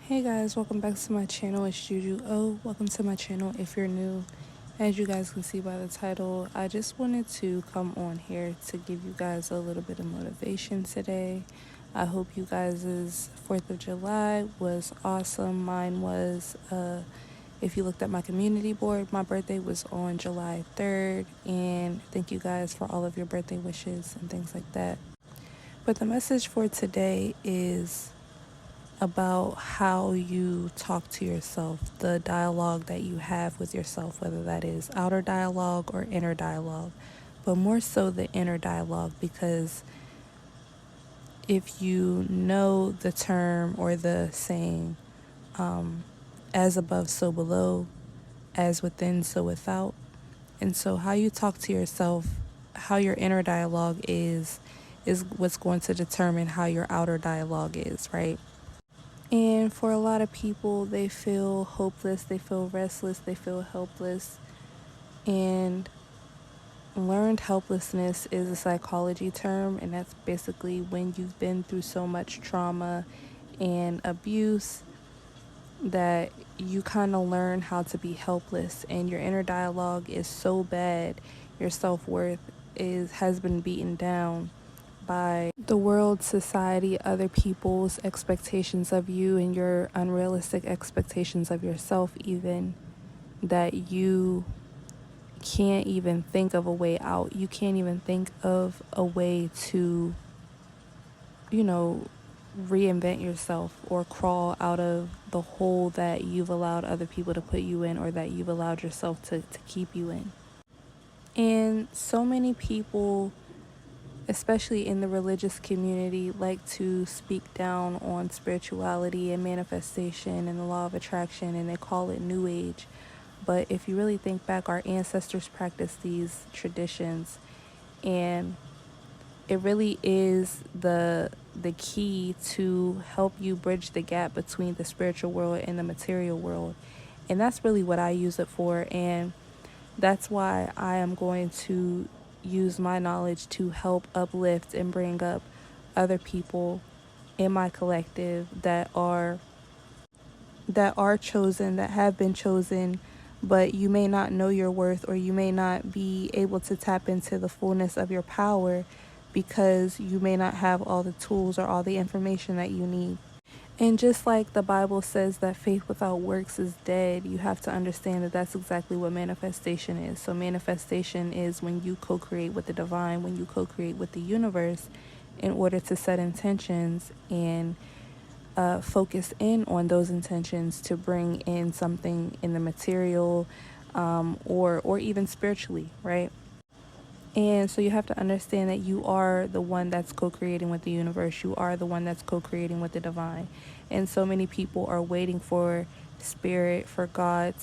Hey guys, welcome back to my channel. It's Juju. Oh, welcome to my channel if you're new. As you guys can see by the title, I just wanted to come on here to give you guys a little bit of motivation today. I hope you guys' 4th of July was awesome. Mine was, if you looked at my community board, my birthday was on July 3rd. And thank you guys for all of your birthday wishes and things like that. But the message for today is about how you talk to yourself, the dialogue that you have with yourself, whether that is outer dialogue or inner dialogue, but more so the inner dialogue, because if you know the term or the saying, as above, so below, as within, so without. And so how you talk to yourself, how your inner dialogue is what's going to determine how your outer dialogue is, right? And for a lot of people, they feel hopeless, they feel restless, they feel helpless. And learned helplessness is a psychology term, and that's basically when you've been through so much trauma and abuse that you kind of learn how to be helpless, and your inner dialogue is so bad, your self-worth has been beaten down by the world, society, other people's expectations of you, and your unrealistic expectations of yourself, even, that you can't even think of a way out. You can't even think of a way to, reinvent yourself or crawl out of the hole that you've allowed other people to put you in, or that you've allowed yourself to keep you in. And so many people, especially in the religious community, like to speak down on spirituality and manifestation and the law of attraction, and they call it New Age. But if you really think back, our ancestors practiced these traditions, and it really is the key to help you bridge the gap between the spiritual world and the material world. And that's really what I use it for, and that's why I am going to use my knowledge to help uplift and bring up other people in my collective that are chosen, that have been chosen, but you may not know your worth, or you may not be able to tap into the fullness of your power because you may not have all the tools or all the information that you need. And just like the Bible says that faith without works is dead, you have to understand that that's exactly what manifestation is. So manifestation is when you co-create with the divine, when you co-create with the universe in order to set intentions and focus in on those intentions to bring in something in the material, or even spiritually, right? And so you have to understand that you are the one that's co-creating with the universe. You are the one that's co-creating with the divine. And so many people are waiting for spirit, for God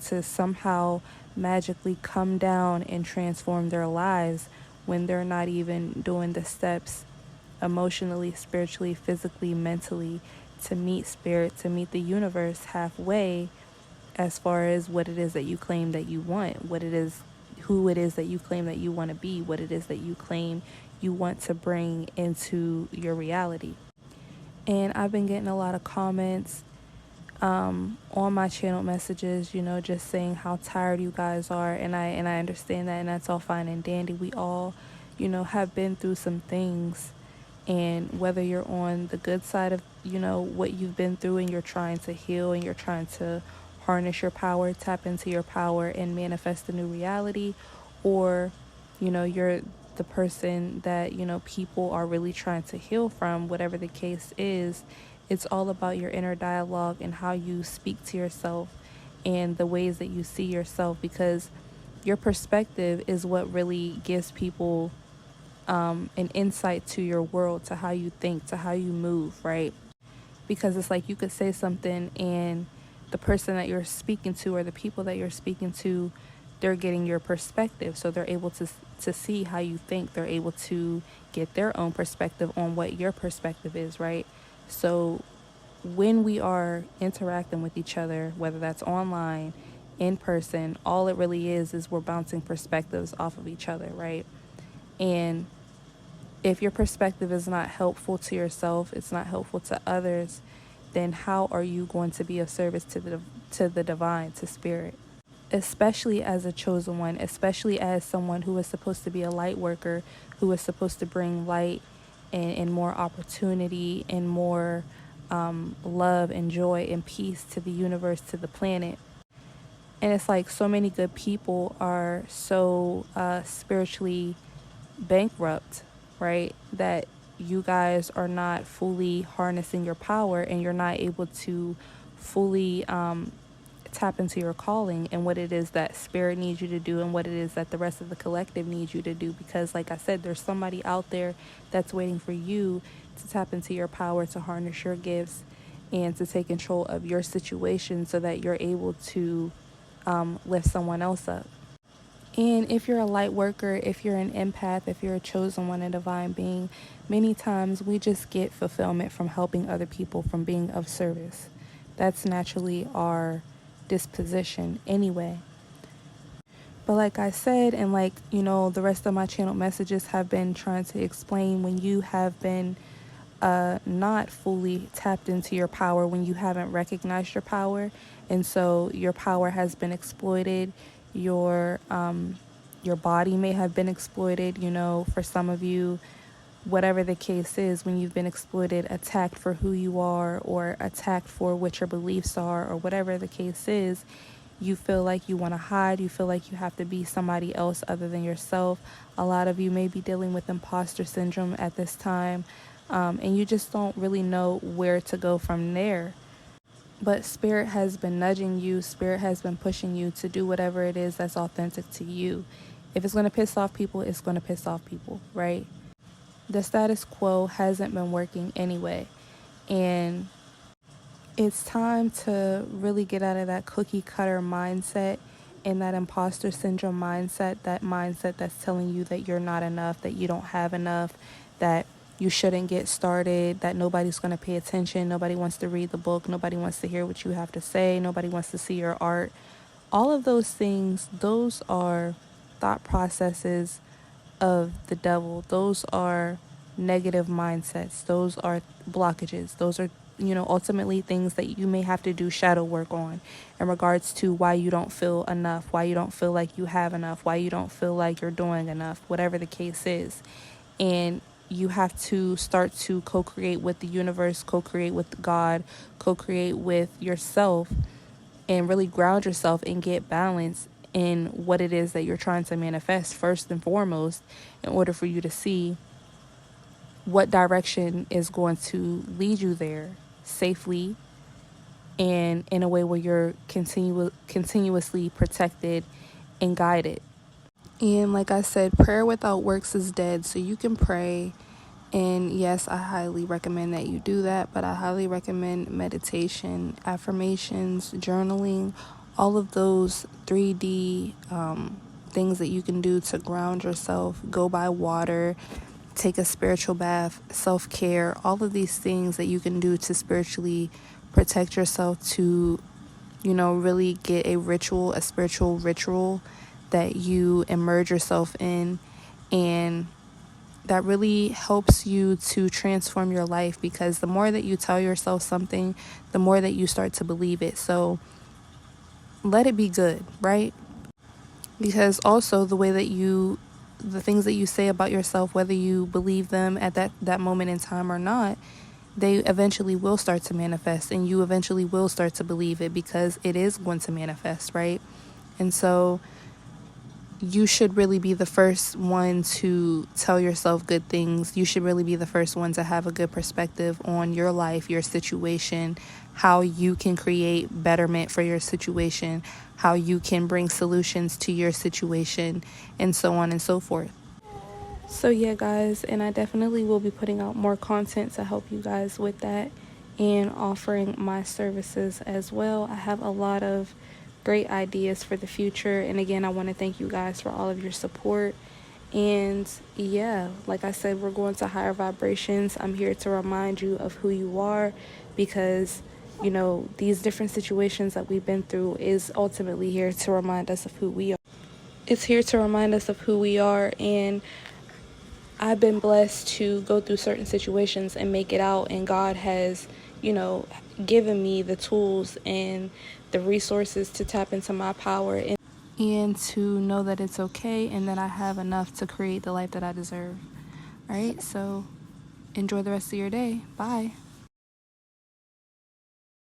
to somehow magically come down and transform their lives, when they're not even doing the steps emotionally, spiritually, physically, mentally, to meet spirit, to meet the universe halfway, as far as what it is that you claim that you want, what it is, who it is that you claim that you want to be, what it is that you claim you want to bring into your reality. And I've been getting a lot of comments on my channel messages, just saying how tired you guys are, and I understand that, and that's all fine and dandy. We all, have been through some things, and whether you're on the good side of, what you've been through, and you're trying to heal, and you're trying to harness your power, tap into your power and manifest a new reality, or, you're the person that, people are really trying to heal from, whatever the case is, it's all about your inner dialogue and how you speak to yourself and the ways that you see yourself, because your perspective is what really gives people an insight to your world, to how you think, to how you move, right? Because it's like you could say something, and the person that you're speaking to, or the people that you're speaking to, they're getting your perspective, so they're able to see how you think. They're able to get their own perspective on what your perspective is, right? So when we are interacting with each other, whether that's online, in person, all it really is we're bouncing perspectives off of each other, right? And if your perspective is not helpful to yourself, it's not helpful to others, then how are you going to be of service to the divine, to spirit? Especially as a chosen one, especially as someone who is supposed to be a light worker, who is supposed to bring light and more opportunity and more love and joy and peace to the universe, to the planet. And it's like so many good people are so spiritually bankrupt, right? That you guys are not fully harnessing your power, and you're not able to fully tap into your calling and what it is that spirit needs you to do and what it is that the rest of the collective needs you to do. Because like I said, there's somebody out there that's waiting for you to tap into your power, to harness your gifts, and to take control of your situation so that you're able to lift someone else up. And if you're a light worker, if you're an empath, if you're a chosen one, a divine being, many times we just get fulfillment from helping other people, from being of service. That's naturally our disposition anyway. But like I said, and like, the rest of my channel messages have been trying to explain, when you have been not fully tapped into your power, when you haven't recognized your power, and so your power has been exploited, your body may have been exploited, for some of you, whatever the case is, when you've been exploited, attacked for who you are, or attacked for what your beliefs are, or whatever the case is, you feel like you want to hide, you feel like you have to be somebody else other than yourself. A lot of you may be dealing with imposter syndrome at this time, and you just don't really know where to go from there. But spirit has been nudging you, spirit has been pushing you to do whatever it is that's authentic to you. If it's going to piss off people, it's going to piss off people, right? The status quo hasn't been working anyway. And it's time to really get out of that cookie cutter mindset and that imposter syndrome mindset, that mindset that's telling you that you're not enough, that you don't have enough, that you shouldn't get started, that nobody's going to pay attention, nobody wants to read the book, nobody wants to hear what you have to say, nobody wants to see your art. All of those things, those are thought processes of the devil. Those are negative mindsets. Those are blockages. Those are, ultimately things that you may have to do shadow work on in regards to why you don't feel enough, why you don't feel like you have enough, why you don't feel like you're doing enough, whatever the case is. And you have to start to co-create with the universe, co-create with God, co-create with yourself, and really ground yourself and get balance in what it is that you're trying to manifest first and foremost, in order for you to see what direction is going to lead you there safely and in a way where you're continuously protected and guided. And like I said, prayer without works is dead. So you can pray. And yes, I highly recommend that you do that. But I highly recommend meditation, affirmations, journaling, all of those 3D things that you can do to ground yourself. Go by water, take a spiritual bath, self-care, all of these things that you can do to spiritually protect yourself, to, really get a spiritual ritual that you immerse yourself in, and that really helps you to transform your life, because the more that you tell yourself something, the more that you start to believe it. So let it be good, right? Because also the things that you say about yourself, whether you believe them at that moment in time or not, they eventually will start to manifest, and you eventually will start to believe it, because it is going to manifest, right? And so you should really be the first one to tell yourself good things. You should really be the first one to have a good perspective on your life, your situation, how you can create betterment for your situation, how you can bring solutions to your situation, and so on and so forth. So yeah, guys, and I definitely will be putting out more content to help you guys with that, and offering my services as well. I have a lot of great ideas for the future, and again, I want to thank you guys for all of your support. And yeah, like I said, we're going to higher vibrations. I'm here to remind you of who you are, because these different situations that we've been through is ultimately here to remind us of who we are. It's here to remind us of who we are, and I've been blessed to go through certain situations and make it out, and God has given me the tools and the resources to tap into my power and to know that it's okay and that I have enough to create the life that I deserve. All right, so enjoy the rest of your day. Bye.